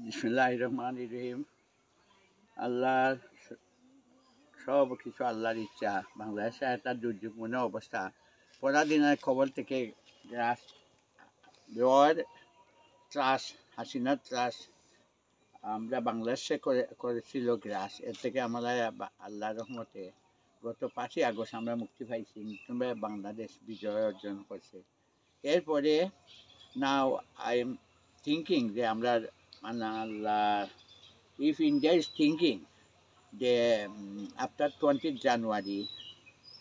বিসমিল্লাহির রহমানির রহিম। আল্লাহর সব কিছু আল্লাহর ইচ্ছা। বাংলাদেশে একটা দুর্যোগপূর্ণ অবস্থা। পরাদিনের খবর থেকে গ্রাস রড ত্রাস, হাসিনার ত্রাস আমরা বাংলাদেশে করেছিল গ্রাস। এর থেকে আমরা আল্লাহর রহমতে গত 5ই আগস্ট আমরা মুক্তি পাইছি। নতুনভাবে বাংলাদেশ বিজয় অর্জন করছে। এরপরে নাও আই এম থিঙ্কিং যে আমরা মানে আল্লাহ, if India is thinking the after 20th January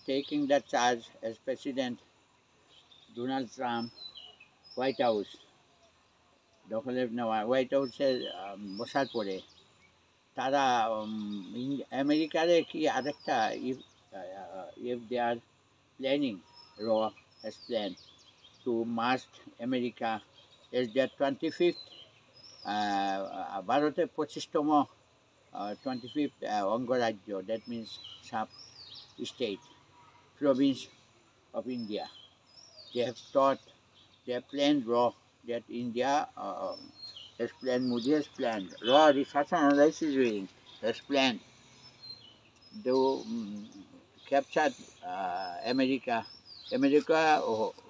taking the charge as President Donald Trump White House দখলের নেওয়া হোয়াইট হাউসে বসার পরে তারা আমেরিকারে কি আরেকটা if they are planning raw as planned to march America as their 25th ভারতের 25তম 25th অঙ্গরাজ্য, that means sub state province of India. They have thought, they have planned raw that India has planned, Modi has planned, raw research analysis doing, has planned to capture America. America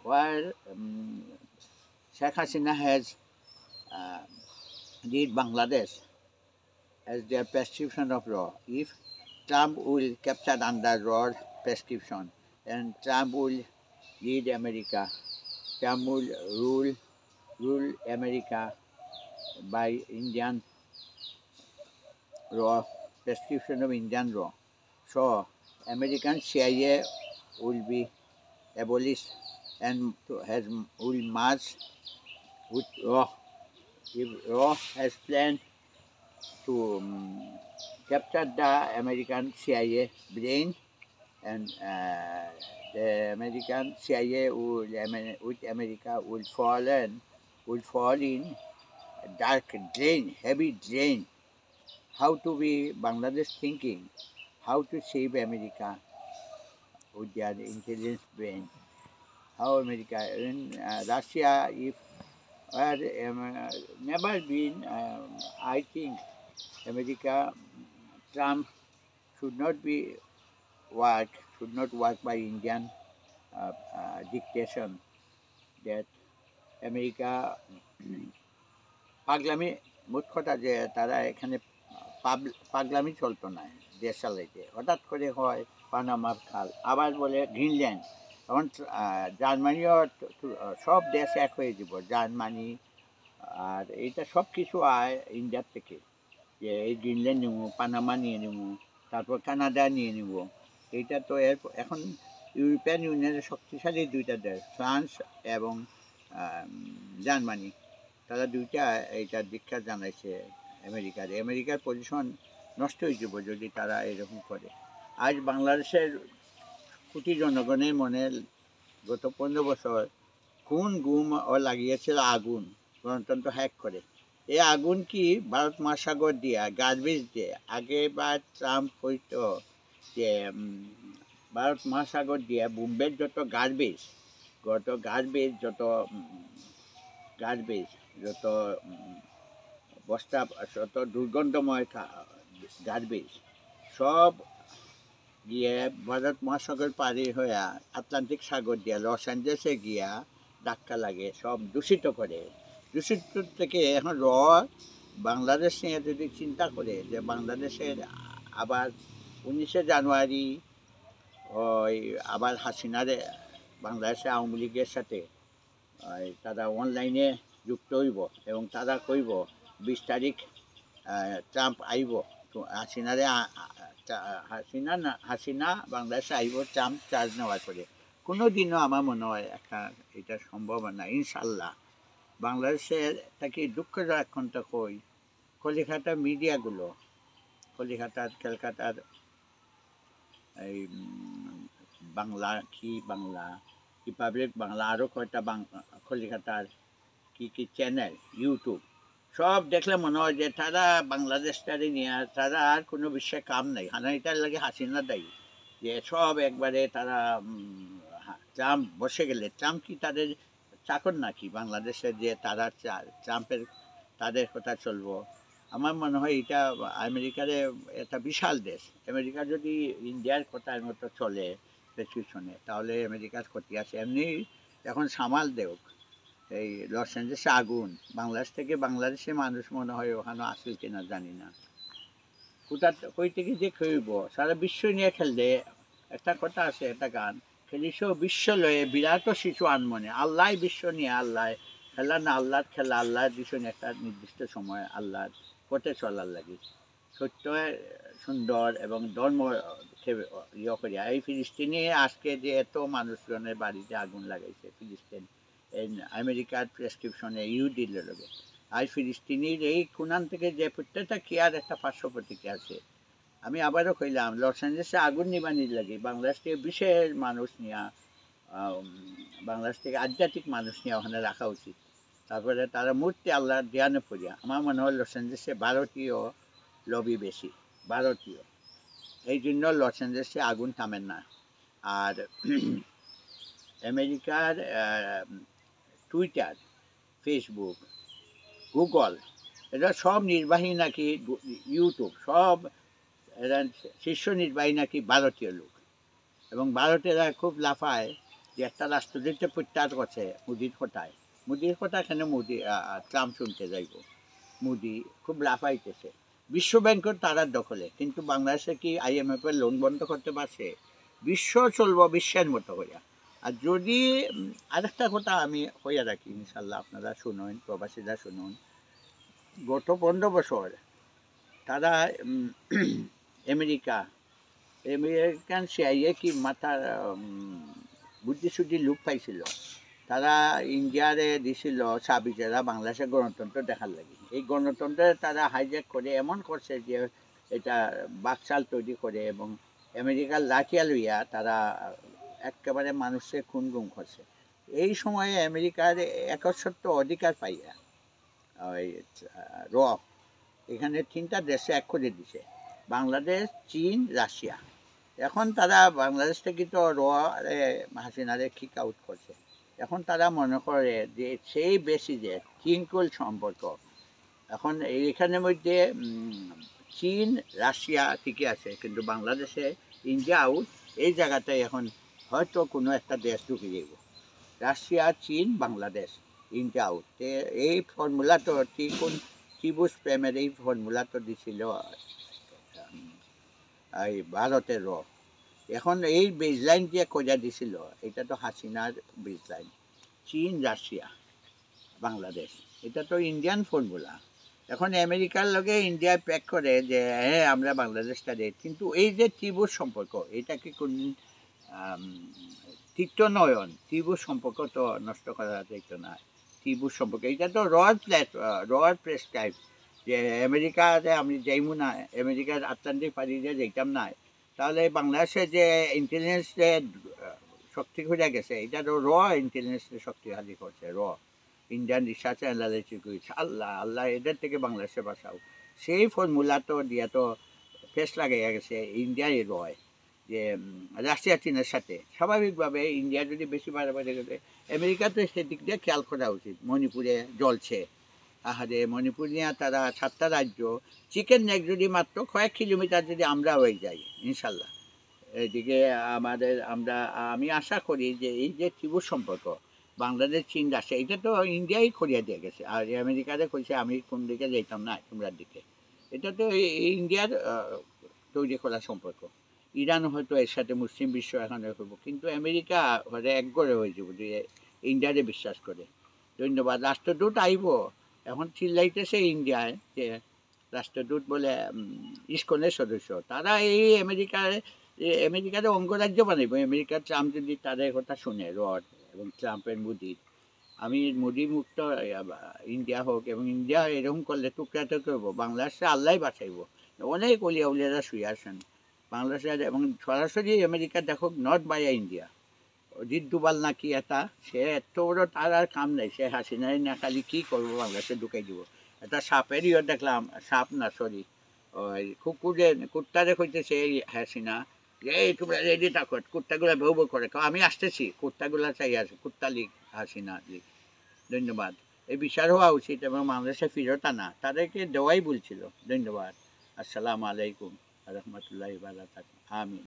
where Sheikh Hasina has lead Bangladesh as their prescription of law. If Trump will capture under raw prescription and Trump will lead America, Trump will rule America by Indian law, prescription of Indian law. So American CIA will be abolished and will merge with law. If law has planned to capture the American CIA brain, and the American CIA with America will fall in a dark drain, heavy drain. How to be Bangladesh thinking? How to save America with their intelligence brain? How America in Russia, if never been, I think America, Trump should not work by Indian dictation. That America পাগলামি, মোট কথা যে তারা এখানে পাগলামি চলতো না দেশ চালাইতে। হঠাৎ করে হয় পানামার খাল, আবার বলে গ্রিনল্যান্ড। এখন জার্মানিও সব দেশ এক হয়ে যাব, জার্মানি আর এইটা সব কিছু আয় ইন্ডিয়ার থেকে, যে এই গ্রিনল্যান্ড নেব, পানামা নিয়ে নেব, তারপর কানাডা নিয়ে নেব। এইটা তো এখন ইউরোপিয়ান ইউনিয়নের শক্তিশালী দুইটা দেশ, ফ্রান্স এবং জার্মানি, তারা দুইটা এইটার দীক্ষা জানাইছে আমেরিকার পজিশন নষ্ট হয়ে যাব যদি তারা এরকম করে। আজ বাংলাদেশের কোটি জনগণের মনে গত 15 বছর খুন গুম ও লাগিয়েছিল আগুন, গণতন্ত্র হ্যাক করে। এই আগুন কি ভারত মহাসাগর দিয়া গার্বেজ দিয়ে আগেবার ট্রাম্প হইতো যে ভারত মহাসাগর দিয়া বোম্বের যত গার্বেজ যত বস্তা, যত দুর্গন্ধময় গার্বেজ সব গিয়ে ভারত মহাসাগর পারি হইয়া আটলান্টিক সাগর দিয়া লস অ্যাঞ্জেলেসে গিয়া ধাক্কা লাগে, সব দূষিত করে। দূষিত থেকে এখন বাংলাদেশ নিয়ে যদি চিন্তা করে যে বাংলাদেশের আবার 19শে জানুয়ারি ওই আবার হাসিনারে বাংলাদেশে আওয়ামী লীগের সাথে তারা অনলাইনে যুক্ত হইব এবং তারা কইব 20 তারিখ ট্রাম্প আইব, হাসিনা বাংলাদেশে আইব ট্রাম্প চার্জ নেওয়ার পরে। কোনো দিনও আমার মনে হয় এটা সম্ভব না ইনশাল্লাহ। বাংলাদেশের থাকি দুঃখজনক কোনটা কই, কলিকাতার মিডিয়াগুলো, কলিকাতার ক্যালকাতার এই বাংলা রিপাবলিক বাংলা, আরও কয়টা কলিকাতার কি চ্যানেল, ইউটিউব, সব দেখলে মনে হয় যে তারা বাংলাদেশটারে নিয়ে তারা আর কোনো বিষয়ে কাম নাই। এটার লাগে হাসিনা দায়ী, যে সব একবারে তারা ট্রাম্প বসে গেলে, ট্রাম্প কি তাদের চাকর নাকি বাংলাদেশের, যে তারা ট্রাম্পের তাদের কথা চলবো। আমার মনে হয় এটা আমেরিকারে একটা বিশাল দেশ। আমেরিকা যদি ইন্ডিয়ার কথার মতো চলে প্রেসক্রিপশনে, তাহলে আমেরিকার ক্ষতি আছে। এমনি এখন সামাল দেওক এই লস অ্যাঞ্জেলেসে আগুন, বাংলাদেশ থেকে বাংলাদেশে মানুষ মনে হয় ওখানে আসল কিনা জানি না, কোথা কই থেকে যে খেলব, সারা বিশ্ব নিয়ে খেললে। একটা কথা আছে, একটা গান, খেলিস বিশ্ব লয়ে বিরাট শিশু আনমনে, আল্লাহ বিশ্ব নিয়ে, আল্লাহ খেলা না, আল্লাহর খেলা, আল্লাহর ভীষণ একটা নির্দিষ্ট সময় আল্লাহর পথে চলার লাগি। সত্য সুন্দর এবং ধর্ম ইয়ে করিয়া এই ফিলিস্তিনি আজকে যে এত মানুষজনের বাড়িতে আগুন লাগাইছে ফিলিস্তিন, এই আমেরিকার প্রেসক্রিপশনে ইহুদির লগে, আর ফিলিস্তিনির এই কোনান থেকে যে প্রত্যেকটা কেয়ার একটা পার্শ্ব প্রতিক্রিয়া আছে। আমি আবারও কইলাম, লস অ্যাঞ্জেলেসে আগুন নিবানির লাগে বাংলাদেশ থেকে বিশেষ মানুষ নিয়ে, বাংলাদেশ থেকে আধ্যাত্মিক মানুষ নিয়ে ওখানে রাখা উচিত। তারপরে তারা মূর্তি আল্লাহর ধ্যানে পড়িয়া, আমার মনে হয় লস অ্যাঞ্জেলেসে ভারতীয় লবি বেশি, ভারতীয়, এই জন্য লস অ্যাঞ্জেলেসে আগুন থামেন না। আর আমেরিকার টুইটার, ফেসবুক, গুগল, এরা সব নির্বাহী নাকি, ইউটিউব সব, এরা শীর্ষ নির্বাহী নাকি ভারতীয় লোক। এবং ভারতেরা খুব লাফায় যে একটা রাষ্ট্রদূতকে প্রত্যাহার করছে মোদির কথায়। মোদির কথা কেন মোদি ট্রাম্প শুনতে যাইব? মোদি খুব লাফাইতেছে বিশ্বব্যাংকের তারার দখলে, কিন্তু বাংলাদেশে কি IMF-এর লোন বন্ধ করতে পারছে? বিশ্ব চলব বিশ্বের মতো হইয়া। আর যদি আরেকটা কথা আমি হইয়া রাখি, ইনশাল্লাহ আপনারা শুনুন, প্রবাসীরা শুনুন, গত 15 বছর তারা আমেরিকান CIA কি মাথার বুদ্ধিশুদ্ধি লোক পাইছিল, তারা ইন্ডিয়ারে দিছিল চাবি, যারা বাংলাদেশের গণতন্ত্র দেখার লাগে। এই গণতন্ত্রে তারা হাইজ্যাক করে এমন করছে যে এটা বাকশাল তৈরি করে, এবং আমেরিকার লাঠিয়া লইয়া তারা একেবারে মানুষের খুন গুম করছে। এই সময়ে আমেরিকার 71 অধিকার পাইয়া ওই র এখানে 3টা দেশে এক করে দিছে, বাংলাদেশ, চীন, রাশিয়া। এখন তারা বাংলাদেশ থেকে তো হাসিনারে কিক আউট করছে। এখন তারা মনে করে যে সেই বেশি যে কিঙ্কুল সম্পর্ক এখন এইখানের মধ্যে চীন, রাশিয়া ঠিকই আছে, কিন্তু বাংলাদেশে ইন্ডিয়া আউট, এই জায়গাটায় এখন হয়তো কোনো একটা দেশ ঢুকে যাব। রাশিয়া, চীন, বাংলাদেশ, ইন্ডিয়া আউট। এই ফর্মুলা তো ত্রিভুজ প্রেমের এই ফর্মুলা তো দিছিল এই ভারতের এখন এই বেজলাইন যে কইরা দিছিল, এটা তো হাসিনার বেজলাইন। চীন, রাশিয়া, বাংলাদেশ, এটা তো ইন্ডিয়ান ফর্মুলা। এখন আমেরিকার লগে ইন্ডিয়া প্যাক করে যে হ্যাঁ আমরা বাংলাদেশটা দেই, কিন্তু এই যে ত্রিভুজ সম্পর্ক, এটাকে কোন তীর্থনয়ন, ত্রিভুজ সম্পর্ক তো নষ্ট করা যেত না। ত্রিভুজ সম্পর্ক এটা তো রড প্রেসক্রাইব যে আমেরিকাতে আমি যাইমু না, আমেরিকার আটলান্টিক পাড়িতে যাইতাম না, তাহলে বাংলাদেশে যে ইন্টেলিজেন্স শক্তি হয়ে গেছে, এটা তো ইন্টেলিজেন্স শক্তিশালী করছে ইন্ডিয়ান রিসার্চ অ্যানালিটিক্স। আল্লাহ এদের থেকে বাংলাদেশে বাঁচাও। সেই ফর্মুলা তো দিয়া তো ফেস লাগাইয়া গেছে ইন্ডিয়ায় যে রাশিয়া চীনের সাথে। স্বাভাবিকভাবে ইন্ডিয়া যদি বেশি বাড়াবাড়ি গেলে আমেরিকা তো সেদিক দিয়ে খেয়াল করা উচিত। মণিপুরে জ্বলছে, আহারে মণিপুর নিয়ে তারা 7টা রাজ্য, চিকেন নেক যদি মাত্র কয়েক কিলোমিটার যদি আমরা হয়ে যাই, ইনশাল্লাহ এদিকে আমি আশা করি যে এই যে ত্রিভুজ সম্পর্ক বাংলাদেশ, চীন, রাশিয়া, এটা তো ইন্ডিয়াই করিয়া দিয়ে গেছে। আর আমেরিকাতে কইছে আমি কোন দিকে যাইতাম না তোমরার দিকে, এটা তো ইন্ডিয়ার তৈরি করা সম্পর্ক। ইরান হয়তো এর সাথে মুসলিম বিশ্ব এখন করব, কিন্তু আমেরিকা হয়তো একগরে হয়ে যাব যে ইন্ডিয়ারে বিশ্বাস করে। ধন্যবাদ। রাষ্ট্রদূত আইব, এখন চিল্লাইতেছে ইন্ডিয়ায় যে রাষ্ট্রদূত বলে ইস্কনের সদস্য, তারা এই আমেরিকার অঙ্গরাজ্য বানাইব। আমেরিকার ট্রাম্প যদি তাদের কথা শুনে, এবং ট্রাম্পের মোদির, আমি মোদি মুক্ত ইন্ডিয়া হোক, এবং ইন্ডিয়া এরকম করলে টুকরাতে করবো, বাংলাদেশে আল্লাহ বাঁচাইব। অনেক অলিয়া উলিয়ারা শুয়ে আসেন বাংলাদেশে, এবং সরাসরি আমেরিকা দেখো, নট বাইয়া ইন্ডিয়া। অজিত ডুবাল নাকি এটা, সে এত বড়, তার আর কাম নেই, সে হাসিনাই না খালি কী করবো বাংলাদেশে ঢুকাই দিব। এটা সাপের দেখলাম, সাপ না সরি, ওই কুত্তারে কইতেছে এই হাসিনা যে এই তোমরা রেডি থাকো, কুত্তাগুলা বউ বউ করে, আমি আসতেছি, কুত্তাগুলা চাই আছে, কুত্তা লিগ, হাসিনা লিগ। ধন্যবাদ। এই বিচার হওয়া উচিত এবং বাংলাদেশে ফেরত আনা তাদেরকে দেওয়াই ভুল ছিল। ধন্যবাদ। আসসালামু আলাইকুম রহমতুল্লাহি ওয়া বারাকাতুহু। আমিন।